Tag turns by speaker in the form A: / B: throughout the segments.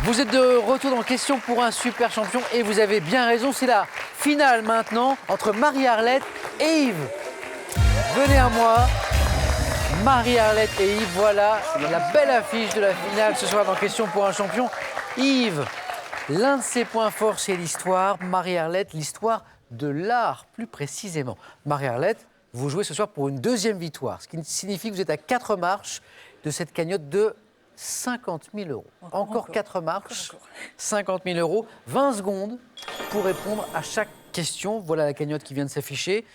A: Vous êtes de retour dans Question pour un super champion et vous avez bien raison, c'est la finale maintenant entre Marie-Arlette et Yves. Venez à moi, Marie-Arlette et Yves, voilà la belle affiche de la finale ce soir dans Question pour un champion. Yves, l'un de ses points forts c'est l'histoire, Marie-Arlette, l'histoire de l'art plus précisément. Marie-Arlette, vous jouez ce soir pour une deuxième victoire, ce qui signifie que vous êtes à 4 marches de cette cagnotte de 50 000 euros. Encore 4 marches, 50 000 euros, 20 secondes pour répondre à chaque question. Voilà la cagnotte qui vient de s'afficher.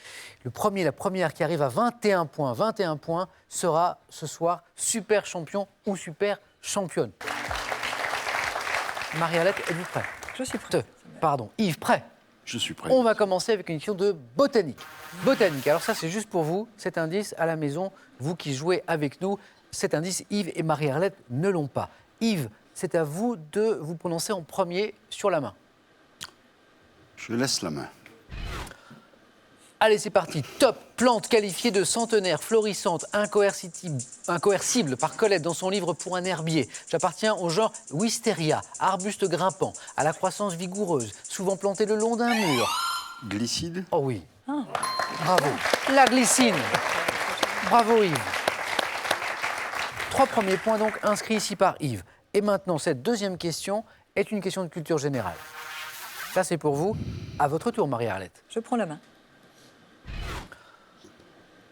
A: La première qui arrive à 21 points sera ce soir super champion ou super championne. Marie-Arlette, êtes-vous prête?
B: Je suis prête.
A: Pardon, Yves, prêt?
C: Je suis prêt.
A: On va commencer avec une question de botanique. Botanique, alors ça c'est juste pour vous, cet indice à la maison, vous qui jouez avec nous. Cet indice, Yves et Marie-Arlette ne l'ont pas. Yves, c'est à vous de vous prononcer en premier sur la main.
C: Je laisse la main.
A: Allez, c'est parti. Top, plante qualifiée de centenaire, florissante, incoercible par Colette dans son livre Pour un herbier. J'appartiens au genre Wisteria, arbuste grimpant, à la croissance vigoureuse, souvent planté le long d'un mur.
C: Glycide.
A: Oh oui. Bravo. La glycine. Bravo Yves. 3 premiers points donc inscrits ici par Yves. Et maintenant, cette deuxième question est une question de culture générale. Ça, c'est pour vous. À votre tour, Marie-Arlette.
B: Je prends la main.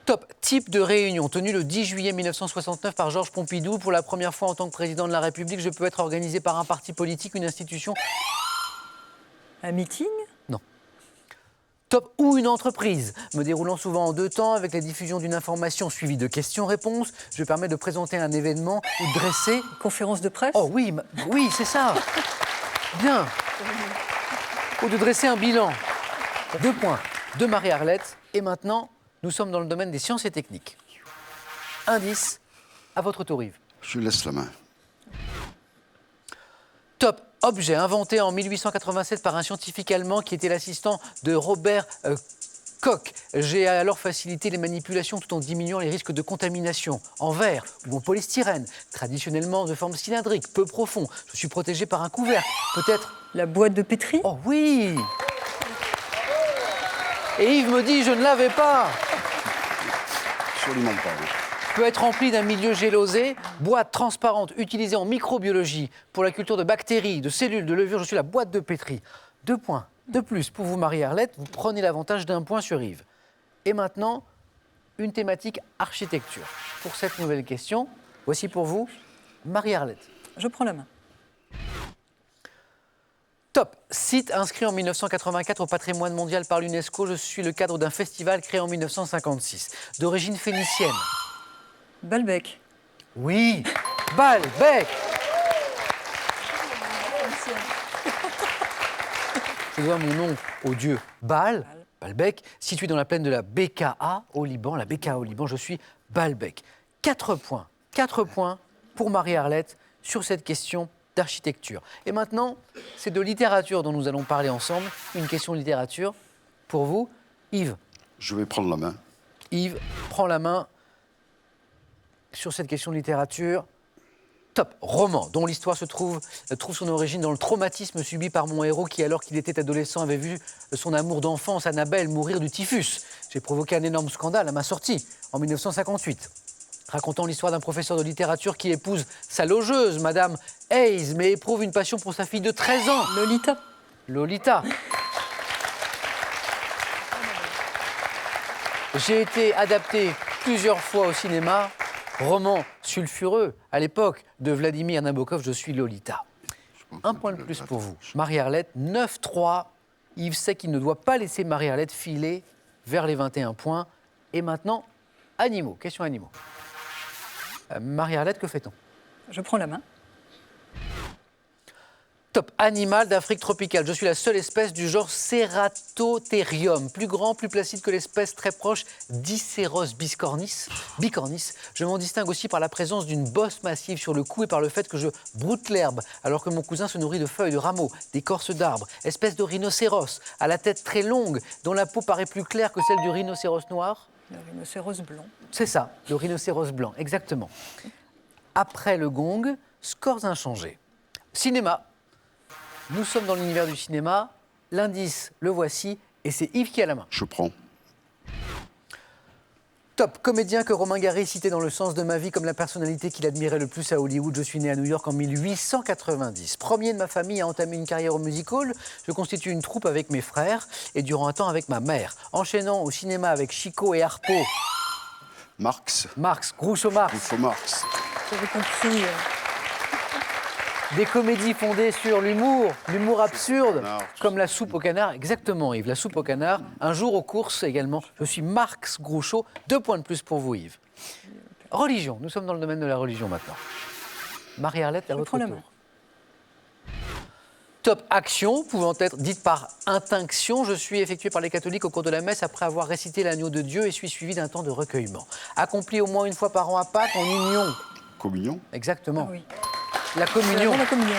A: Top, type de réunion tenue le 10 juillet 1969 par Georges Pompidou. Pour la première fois en tant que président de la République, je peux être organisé par un parti politique, une institution.
B: Un meeting?
A: Non. Top ou une entreprise, me déroulant souvent en 2 temps avec la diffusion d'une information suivie de questions-réponses. Je permets de présenter un événement ou de dresser...
B: Conférence de presse?
A: Oh oui, oui, c'est ça. Bien. Ou de dresser un bilan. 2 points de Marie-Arlette. Et maintenant, nous sommes dans le domaine des sciences et techniques. Indice, à votre tour, Yves.
C: Je laisse la main.
A: Top, objet inventé en 1887 par un scientifique allemand qui était l'assistant de Robert Koch. J'ai alors facilité les manipulations tout en diminuant les risques de contamination. En verre ou en polystyrène, traditionnellement de forme cylindrique, peu profond. Je suis protégé par un couvercle, peut-être...
B: La boîte de pétri?
A: Oh oui! Et Yves me dit, je ne l'avais pas.
C: Absolument pas.
A: Peut être rempli d'un milieu gélosé, boîte transparente utilisée en microbiologie pour la culture de bactéries, de cellules, de levures. Je suis la boîte de pétri. 2 points de plus pour vous, Marie-Arlette. Vous prenez l'avantage d'1 point sur Yves. Et maintenant, une thématique architecture. Pour cette nouvelle question, voici pour vous, Marie-Arlette.
B: Je prends la main.
A: Top, site inscrit en 1984 au patrimoine mondial par l'UNESCO. Je suis le cadre d'un festival créé en 1956, d'origine phénicienne.
B: Balbec.
A: Oui, Balbec. Je dois mon nom au dieu Baalbek, situé dans la plaine de la Bekaa au Liban. La Bekaa au Liban, je suis Baalbek. 4 points pour Marie-Arlette sur cette question d'architecture. Et maintenant, c'est de littérature dont nous allons parler ensemble. Une question de littérature pour vous, Yves.
C: Je vais prendre la main.
A: Yves prend la main sur cette question de littérature. Top, roman dont l'histoire trouve son origine dans le traumatisme subi par mon héros qui, alors qu'il était adolescent, avait vu son amour d'enfance, Annabelle, mourir du typhus. J'ai provoqué un énorme scandale à ma sortie, en 1958. Racontant l'histoire d'un professeur de littérature qui épouse sa logeuse, Madame Hayes, mais éprouve une passion pour sa fille de 13 ans.
B: Lolita.
A: Lolita. J'ai été adapté plusieurs fois au cinéma. Roman sulfureux, à l'époque de Vladimir Nabokov, je suis Lolita. 1 point de plus pour vous. Marie-Arlette, 9-3. Yves sait qu'il ne doit pas laisser Marie-Arlette filer vers les 21 points. Et maintenant, animaux, question animaux. Marie-Arlette, que fait-on?
B: Je prends la main.
A: Top, animal d'Afrique tropicale. Je suis la seule espèce du genre Ceratotherium, plus grand, plus placide que l'espèce très proche Diceros bicornis. Je m'en distingue aussi par la présence d'une bosse massive sur le cou et par le fait que je broute l'herbe, alors que mon cousin se nourrit de feuilles, de rameaux, d'écorces d'arbres. Espèce de rhinocéros, à la tête très longue, dont la peau paraît plus claire que celle du rhinocéros noir.
B: Le rhinocéros blanc.
A: C'est ça, le rhinocéros blanc, exactement. Après le gong, scores inchangés. Cinéma. Nous sommes dans l'univers du cinéma. L'indice, le voici, et c'est Yves qui a la main.
C: Je prends.
A: Top comédien que Romain Gary citait dans Le sens de ma vie comme la personnalité qu'il admirait le plus à Hollywood. Je suis né à New York en 1890. Premier de ma famille à entamer une carrière au musical, je constitue une troupe avec mes frères et durant un temps avec ma mère. Enchaînant au cinéma avec Chico et Harpo.
C: Marx.
A: Groucho Marx.
C: Groucho Marx.
B: J'avais compris.
A: Des comédies fondées sur l'humour absurde,
C: Canard.
A: comme La soupe au canard. Exactement, Yves, La soupe au canard. Un jour aux courses également. Je suis Marx Groucho. 2 points de plus pour vous, Yves. Religion. Nous sommes dans le domaine de la religion maintenant. Marie-Arlette, à
B: Je
A: votre
B: prends la
A: tour.
B: main.
A: Top action, pouvant être dite par intinction. Je suis effectuée par les catholiques au cours de la messe après avoir récité l'agneau de Dieu et suis suivi d'un temps de recueillement. Accompli au moins une fois par an à Pâques en union.
C: Communion.
A: Exactement.
B: Ah oui.
A: La communion.
B: Avant la communion.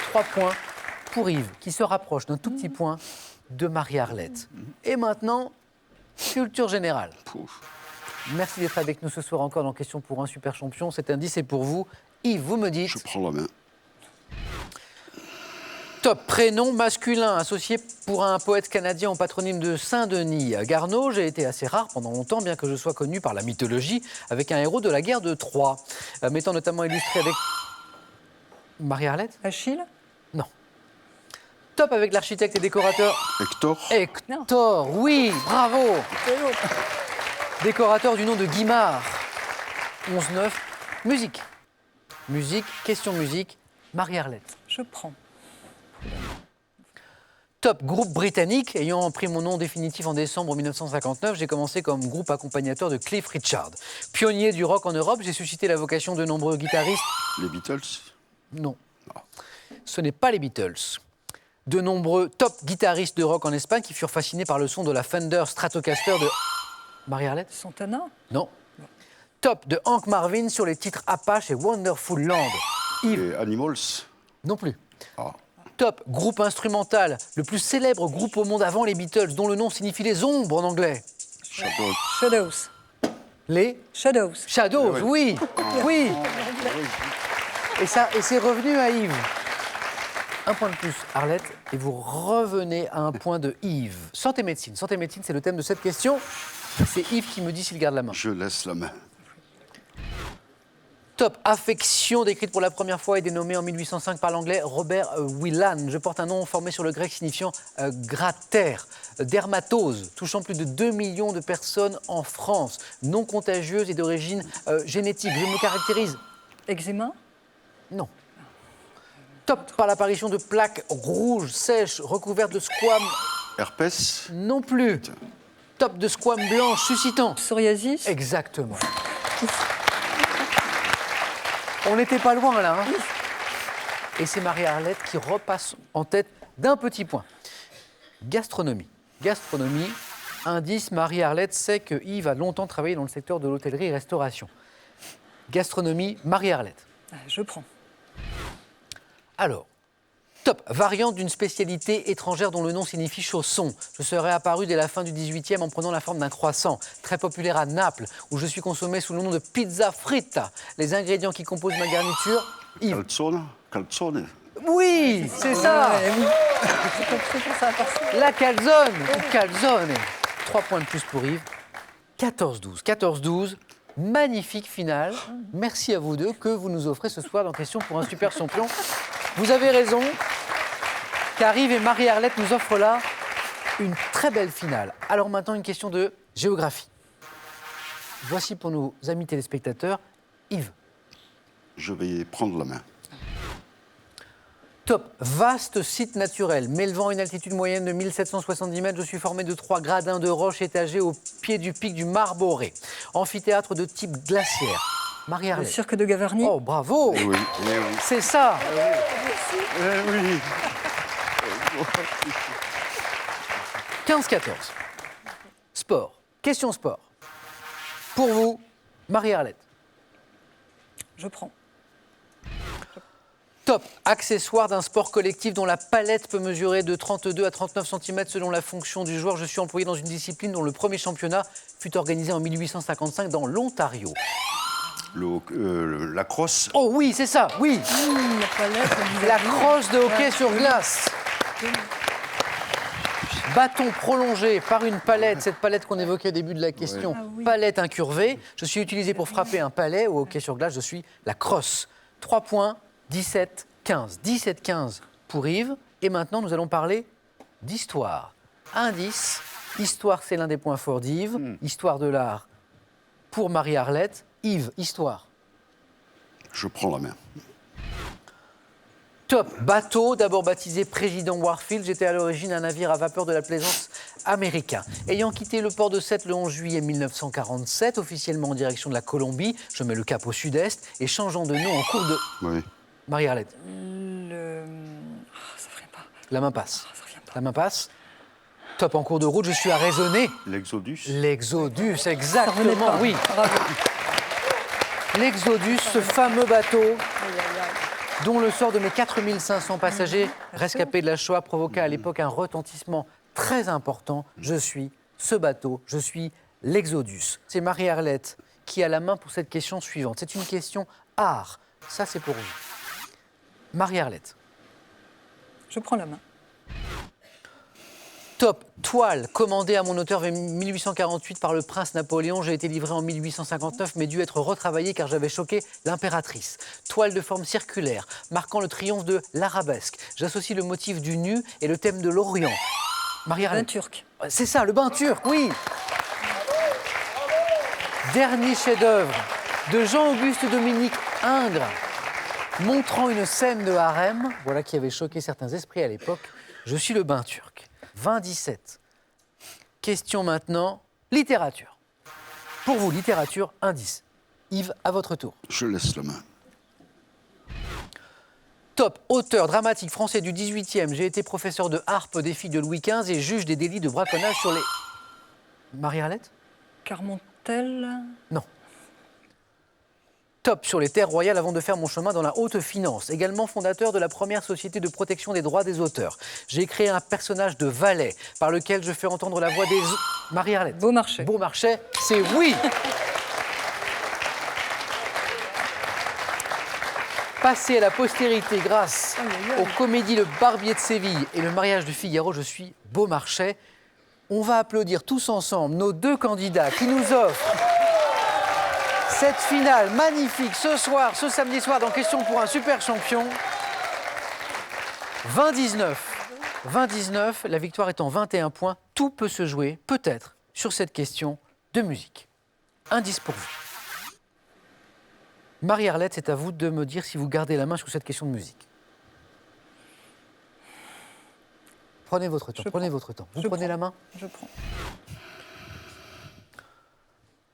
A: 3 points pour Yves, qui se rapproche d'un tout petit point de Marie-Arlette. Et maintenant, culture générale.
C: Pouf.
A: Merci d'être avec nous ce soir encore dans Question pour un super champion. Cet indice est pour vous. Yves, vous me dites...
C: Je prends la main.
A: Top prénom masculin associé pour un poète canadien au patronyme de Saint-Denis. Garneau, j'ai été assez rare pendant longtemps, bien que je sois connu par la mythologie, avec un héros de la guerre de Troie, m'étant notamment illustré avec... Marie-Arlette?
B: Achille.
A: Non. Top avec l'architecte et décorateur
C: Hector.
A: Hector, oui, bravo. Décorateur du nom de Guimard. 11-9. Musique. Musique, question musique. Marie-Arlette.
B: Je prends.
A: Top groupe britannique, ayant pris mon nom définitif en décembre 1959, j'ai commencé comme groupe accompagnateur de Cliff Richard. Pionnier du rock en Europe, j'ai suscité la vocation de nombreux guitaristes.
C: Les Beatles.
A: Non, ce n'est pas les Beatles. De nombreux top guitaristes de rock en Espagne qui furent fascinés par le son de la Fender Stratocaster de... Marie-Arlette?
B: Santana.
A: Non. Top de Hank Marvin sur les titres Apache et Wonderful Land. Yves?
C: Et Animals.
A: Non plus.
C: Ah.
A: Top groupe instrumental, le plus célèbre groupe au monde avant les Beatles, dont le nom signifie les ombres en anglais.
C: Shadow.
B: Shadows.
A: Les
B: Shadows.
A: Shadows, oui, oui. Et c'est revenu à Yves. 1 point de plus, Arlette, et vous revenez à un point de Yves. Santé médecine. Santé médecine, c'est le thème de cette question. C'est Yves qui me dit s'il garde la main.
C: Je laisse la main.
A: Top affection décrite pour la première fois et dénommée en 1805 par l'anglais Robert Whelan. Je porte un nom formé sur le grec signifiant gratter, dermatose, touchant plus de 2 millions de personnes en France, non contagieuse et d'origine génétique. Je me caractérise.
B: Eczéma.
A: Non. Top par l'apparition de plaques rouges, sèches, recouvertes de squames.
C: Herpès.
A: Non plus. Top de squames blanches suscitant.
B: Psoriasis.
A: Exactement. On n'était pas loin là. Hein. Et c'est Marie-Arlette qui repasse en tête d'un petit point. Gastronomie. Gastronomie. Indice, Marie-Arlette sait que Yves a longtemps travaillé dans le secteur de l'hôtellerie-restauration. Gastronomie, Marie-Arlette.
B: Je prends.
A: Alors, top, variante d'une spécialité étrangère dont le nom signifie chausson. Je serais apparu dès la fin du 18e en prenant la forme d'un croissant, très populaire à Naples, où je suis consommé sous le nom de pizza fritta. Les ingrédients qui composent ma garniture, Yves.
C: Calzone. Calzone.
A: Oui, c'est ça.
B: Ouais, oui. J'ai compris que ça a passé.
A: La calzone, ou calzone. 3 points de plus pour Yves. 14-12. 14-12. Magnifique finale. Merci à vous deux que vous nous offrez ce soir dans Question pour un super champion. Vous avez raison, car Yves et Marie-Arlette nous offrent là une très belle finale. Alors maintenant, une question de géographie. Voici pour nos amis téléspectateurs, Yves.
C: Je vais prendre la main.
A: Top, vaste site naturel, m'élevant à une altitude moyenne de 1770 mètres, je suis formé de 3 gradins de roches étagés au pied du pic du Marboré. Amphithéâtre de type glaciaire.
B: Le
A: Marie-Arlette.
B: cirque de Gavarnie.
A: Oh, bravo.
C: Eh oui, eh oui.
A: C'est ça.
C: Eh oui.
A: 15-14. Sport. Question sport. Pour vous, Marie-Arlette.
B: Je prends.
A: Top. Accessoire d'un sport collectif dont la palette peut mesurer de 32 à 39 cm selon la fonction du joueur. Je suis employé dans une discipline dont le premier championnat fut organisé en 1855 dans l'Ontario.
C: La crosse.
A: Oh oui, c'est ça, oui.
B: La palette,
A: La crosse de hockey sur glace. Bâton prolongé par une palette, cette palette qu'on évoquait au début de la question,
B: Ah oui.
A: palette incurvée. Je suis utilisé pour frapper un palais au hockey sur glace, je suis la crosse. 3 points, 17-15. 17-15 pour Yves. Et maintenant, nous allons parler d'histoire. Indice, histoire, c'est l'un des points forts d'Yves. Histoire de l'art pour Marie-Arlette. Yves, histoire.
C: Je prends la main.
A: Top, bateau, d'abord baptisé Président Warfield, j'étais à l'origine un navire à vapeur de la plaisance américain. Ayant quitté le port de Sète le 11 juillet 1947, officiellement en direction de la Colombie, je mets le cap au sud-est et changeant de nom en cours de...
C: Oui.
A: Marie-Arlette,
B: ça ne vient pas.
A: la main passe.
B: Ça revient pas.
A: La main passe. Top, en cours de route, je suis à raisonner.
C: L'Exodus.
A: L'Exodus,
B: Ça revenait
A: exactement,
B: pas.
A: oui.
B: Bravo.
A: L'Exodus, ce fameux bateau
B: Aïe, aïe, aïe.
A: dont le sort de mes 4500 passagers rescapés de la Shoah provoqua à l'époque un retentissement très important. Je suis ce bateau, je suis l'Exodus. C'est Marie-Arlette qui a la main pour cette question suivante. C'est une question art. Ça, c'est pour vous. Marie-Arlette.
B: Je prends la main.
A: Top, toile, commandée à mon auteur vers 1848 par le prince Napoléon. J'ai été livré en 1859, mais dû être retravaillé car j'avais choqué l'impératrice. Toile de forme circulaire, marquant le triomphe de l'arabesque. J'associe le motif du nu et le thème de l'Orient.
B: Un
A: Marie-Arlette.
B: turc.
A: C'est ça, le bain turc, oui. Dernier chef-d'œuvre de Jean-Auguste Dominique Ingres, montrant une scène de harem, voilà qui avait choqué certains esprits à l'époque. Je suis le bain turc. 20-17. Question maintenant, littérature. Pour vous, littérature, indice. Yves, à votre tour.
C: Je laisse la main.
A: Top, auteur dramatique français du 18e. J'ai été professeur de harpe des filles de Louis XV et juge des délits de braconnage sur les... Marie-Arlette?
B: Carmontel.
A: Non. Top sur les terres royales avant de faire mon chemin dans la haute finance. Également fondateur de la première société de protection des droits des auteurs. J'ai créé un personnage de valet par lequel je fais entendre la voix des... Marie-Arlette.
B: Beaumarchais.
A: Beaumarchais, c'est oui. Passé à la postérité grâce
B: Aïe, aïe, aïe.
A: aux comédies Le Barbier de Séville et Le Mariage de Figaro, je suis Beaumarchais. On va applaudir tous ensemble nos deux candidats qui nous offrent cette finale magnifique ce soir, ce samedi soir, dans Question pour un super champion. 20-19. 20-19, la victoire est en 21 points. Tout peut se jouer, peut-être, sur cette question de musique. Indice pour vous. Marie-Arlette, c'est à vous de me dire si vous gardez la main sur cette question de musique. Prenez votre temps, prenez votre temps. Vous prenez la main?
B: Je prends.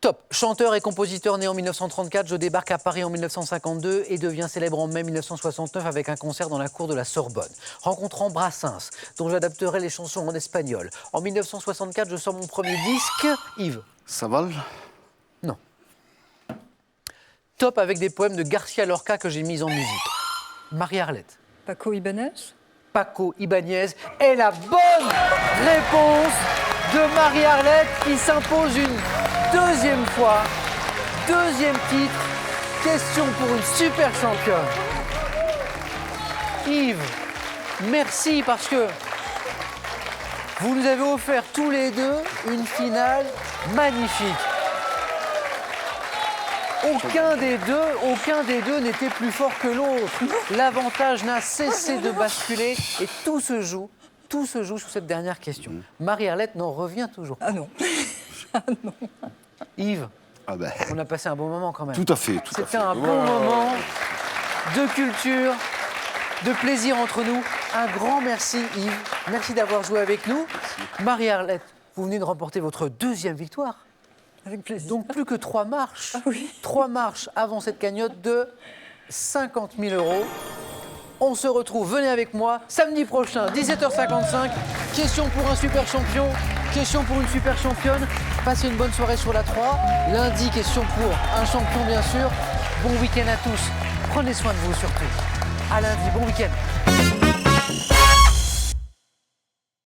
A: Top. Chanteur et compositeur né en 1934, je débarque à Paris en 1952 et deviens célèbre en mai 1969 avec un concert dans la cour de la Sorbonne. Rencontrant Brassens, dont j'adapterai les chansons en espagnol. En 1964, je sors mon premier disque. Yves?
C: Saval.
A: Non. Top avec des poèmes de Garcia Lorca que j'ai mis en musique. Marie-Arlette?
B: Paco Ibáñez.
A: Paco Ibáñez est la bonne réponse de Marie-Arlette qui s'impose une deuxième fois. Deuxième titre. Question pour une super championne. Yves, merci parce que vous nous avez offert tous les deux une finale magnifique. Aucun des deux n'était plus fort que l'autre. L'avantage n'a cessé de basculer et tout se joue sur cette dernière question. Marie-Arlette n'en revient toujours pas.
B: Ah non.
A: Yves,
C: Ah ben,
A: on a passé un bon moment quand même.
C: tout à fait, tout à fait.
A: C'était un bon moment de culture, de plaisir entre nous. Un grand merci Yves. Merci d'avoir joué avec nous. Marie-Arlette, vous venez de remporter votre deuxième victoire.
B: Avec plaisir.
A: Donc plus que 3 marches.
B: Ah oui.
A: 3 marches avant cette cagnotte de 50 000 €. On se retrouve, venez avec moi, samedi prochain, 17h55. Question pour un super champion, question pour une super championne. Passez une bonne soirée sur la 3. Lundi, question pour un champion, bien sûr. Bon week-end à tous. Prenez soin de vous surtout. À lundi, bon week-end.